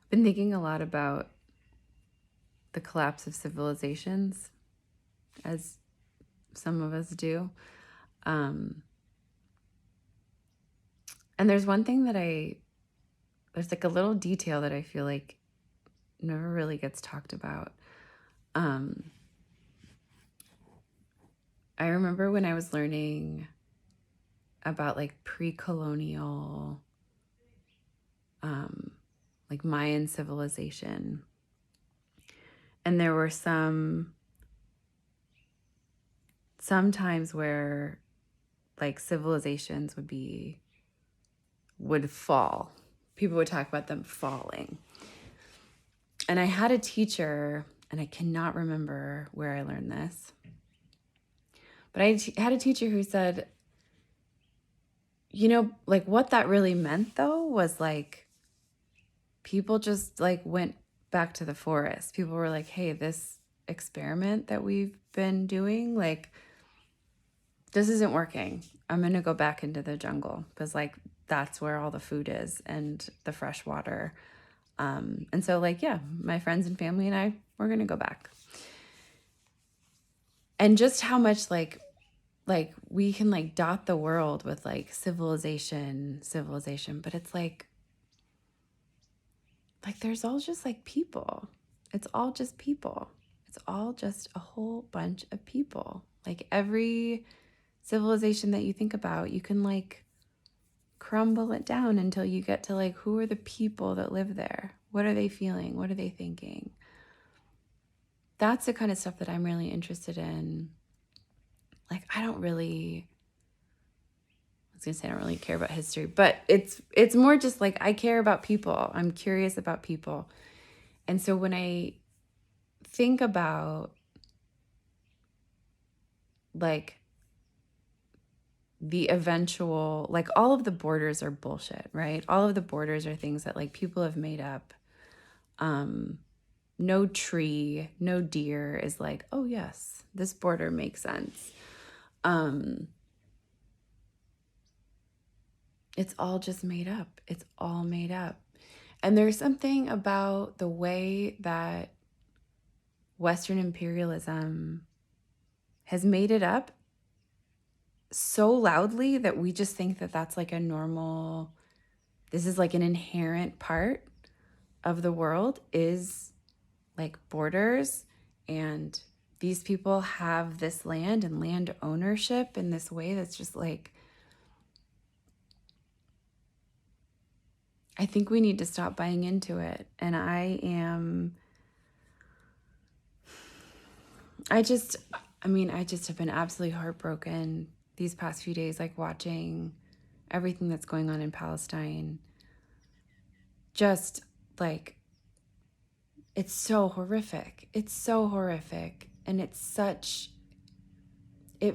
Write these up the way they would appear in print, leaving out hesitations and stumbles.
Been thinking a lot about the collapse of civilizations, as some of us do. Um, and there's one thing that there's like a little detail that I feel like never really gets talked about. Um, I remember when I was learning about like pre-colonial, um, like Mayan civilization, and there were sometimes where like civilizations would fall. People would talk about them falling. And I had a teacher, and I cannot remember where I learned this, but I had a teacher who said, like what that really meant though was like people just like went back to the forest. People were like, hey, this experiment that we've been doing, like, this isn't working. I'm going to go back into the jungle because like that's where all the food is and the fresh water. And so like, yeah, my friends and family and I, we're going to go back. And just how much like we can like dot the world with like civilization, but it's like there's all just like people. It's all just people. It's all just a whole bunch of people. Like every civilization that you think about, you can like crumble it down until you get to like, who are the people that live there? What are they feeling? What are they thinking? That's the kind of stuff that I'm really interested in. Like, I was gonna say I don't really care about history, but it's more just like I care about people. I'm curious about people. And so when I think about like the eventual, like all of the borders are bullshit, right? All of the borders are things that like people have made up. No tree, no deer is like, oh yes, this border makes sense. It's all just made up. It's all made up. And there's something about the way that Western imperialism has made it up so loudly that we just think that that's like a normal, this is like an inherent part of the world, is like borders, and these people have this land and land ownership in this way that's just like, I think we need to stop buying into it. And I just have been absolutely heartbroken these past few days, like watching everything that's going on in Palestine. Just like, it's so horrific. It's so horrific. And it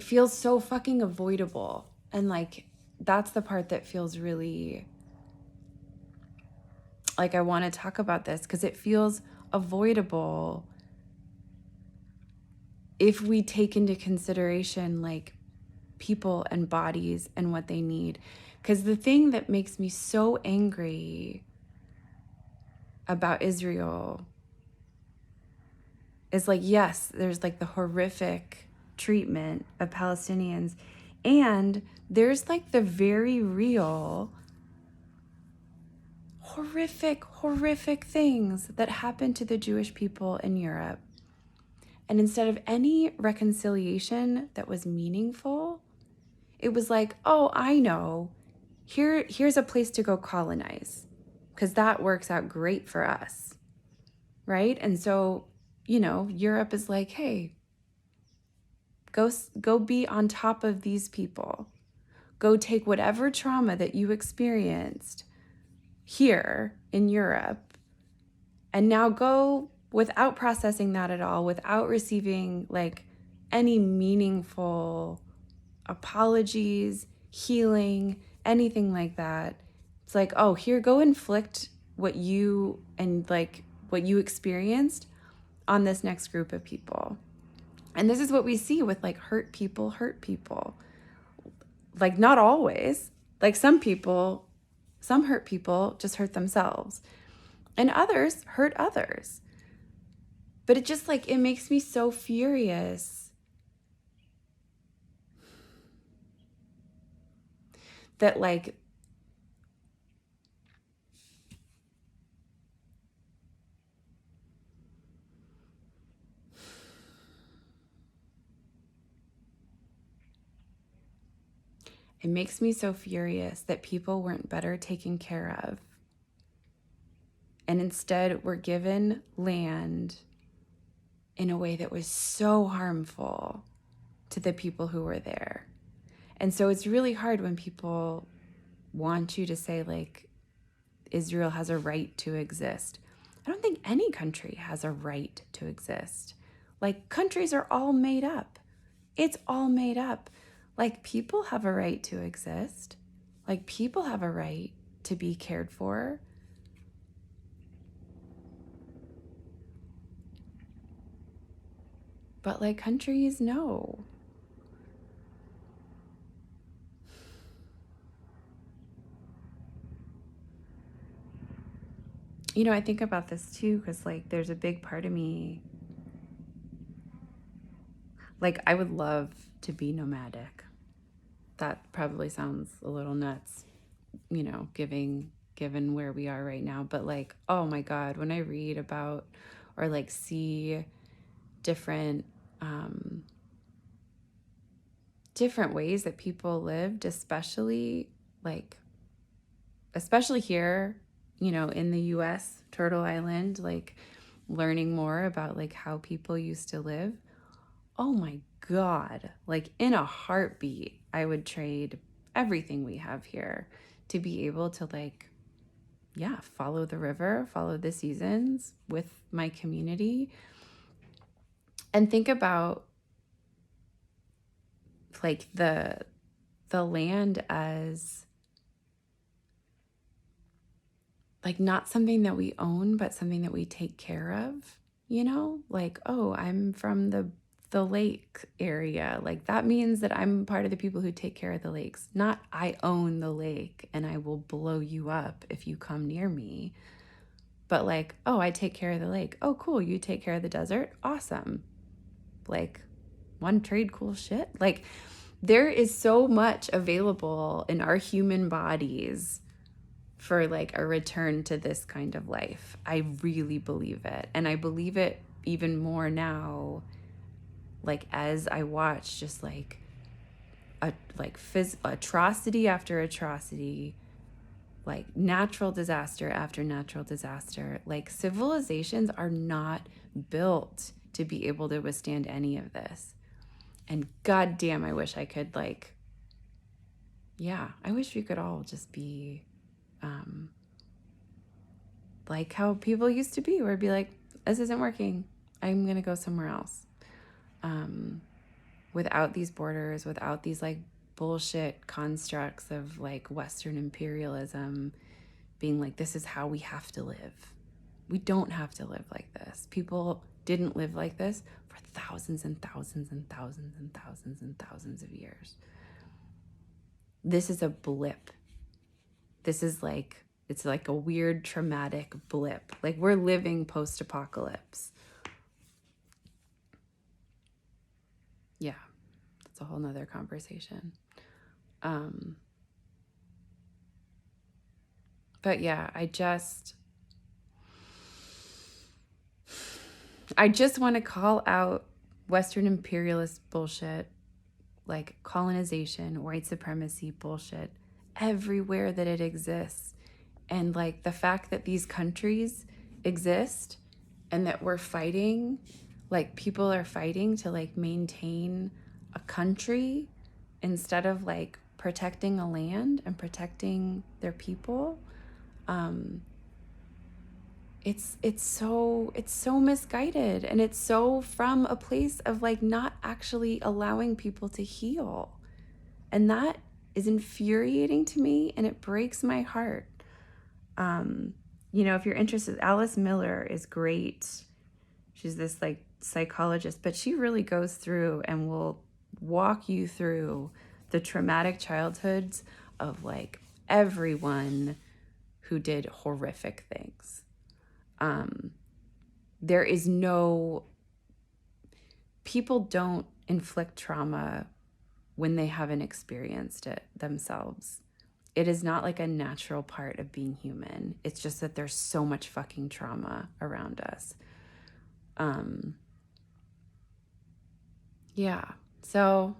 feels so fucking avoidable. And like, that's the part that feels really like I want to talk about this, because it feels avoidable if we take into consideration like people and bodies and what they need. Because the thing that makes me so angry about Israel is like, yes, there's like the horrific treatment of Palestinians, and there's like the very real horrific things that happened to the Jewish people in Europe. And instead of any reconciliation that was meaningful, it was like, oh, I know, here's a place to go colonize, because that works out great for us, right? And so, Europe is like, hey, go be on top of these people. Go take whatever trauma that you experienced here in Europe, and now go, without processing that at all, without receiving like any meaningful apologies, healing, anything like that. It's like, oh, here, go inflict what you experienced on this next group of people. And this is what we see with like hurt people. Like, not always. Like some hurt people just hurt themselves. and others hurt others. But it just like, it makes me so furious that like, it makes me so furious that people weren't better taken care of. And instead were given land in a way that was so harmful to the people who were there. And so it's really hard when people want you to say, like, Israel has a right to exist. I don't think any country has a right to exist. Like, countries are all made up. It's all made up. Like, people have a right to exist. Like, people have a right to be cared for. But like, countries, no. You know, I think about this too, because like, there's a big part of me, like, I would love to be nomadic. That probably sounds a little nuts, you know, given where we are right now. But like, oh my God, when I read about or like see different different ways that people lived, especially here, you know, in the US, Turtle Island, like learning more about like how people used to live. Oh my God, like in a heartbeat, I would trade everything we have here to be able to like, yeah, follow the river, follow the seasons with my community, and think about like the land as like not something that we own, but something that we take care of, you know? Like, oh, I'm from the lake area. Like that means that I'm part of the people who take care of the lakes. Not I own the lake and I will blow you up if you come near me. But like, oh, I take care of the lake. Oh, cool. You take care of the desert. Awesome. Like, one trade cool shit. Like, there is so much available in our human bodies for like a return to this kind of life. I really believe it. And I believe it even more now, like as I watch just like atrocity after atrocity, like natural disaster after natural disaster. Like civilizations are not built to be able to withstand any of this. And goddamn, I wish I could like, yeah, I wish we could all just be like how people used to be, where it'd be like, this isn't working. I'm going to go somewhere else. Without these borders, without these like bullshit constructs of like Western imperialism being like, this is how we have to live. We don't have to live like this. People didn't live like this for thousands and thousands and thousands and thousands and thousands of years. This is a blip. This is like, it's like a weird traumatic blip. Like we're living post-apocalypse. Yeah, that's a whole nother conversation. But yeah, I just want to call out Western imperialist bullshit, like colonization, white supremacy bullshit, everywhere that it exists. And like the fact that these countries exist and that we're fighting, like people are fighting to like maintain a country instead of like protecting a land and protecting their people. It's so misguided, and it's so from a place of like not actually allowing people to heal. And that is infuriating to me, and it breaks my heart. You know, if you're interested, Alice Miller is great. She's this like psychologist, but she really goes through and will walk you through the traumatic childhoods of like everyone who did horrific things. There is no, people don't inflict trauma when they haven't experienced it themselves. It is not like a natural part of being human. It's just that there's so much fucking trauma around us. Yeah. So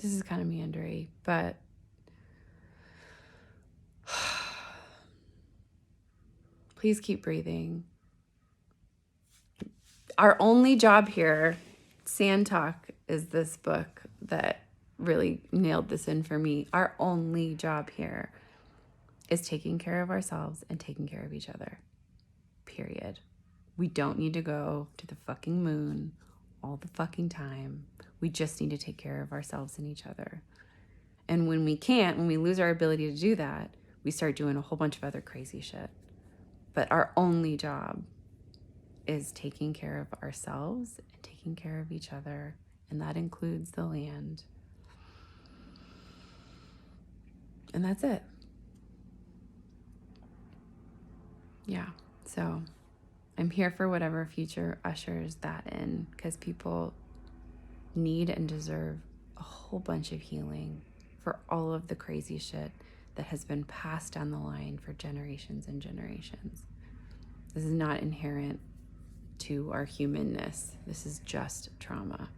this is kind of meandery, but please keep breathing. Our only job here, Sand Talk is this book that really nailed this in for me. Our only job here is taking care of ourselves and taking care of each other. Period. We don't need to go to the fucking moon all the fucking time. We just need to take care of ourselves and each other. And when we can't, when we lose our ability to do that, we start doing a whole bunch of other crazy shit. But our only job is taking care of ourselves and taking care of each other. And that includes the land. And that's it. Yeah. So I'm here for whatever future ushers that in, because people need and deserve a whole bunch of healing for all of the crazy shit that has been passed down the line for generations and generations. This is not inherent to our humanness. This is just trauma.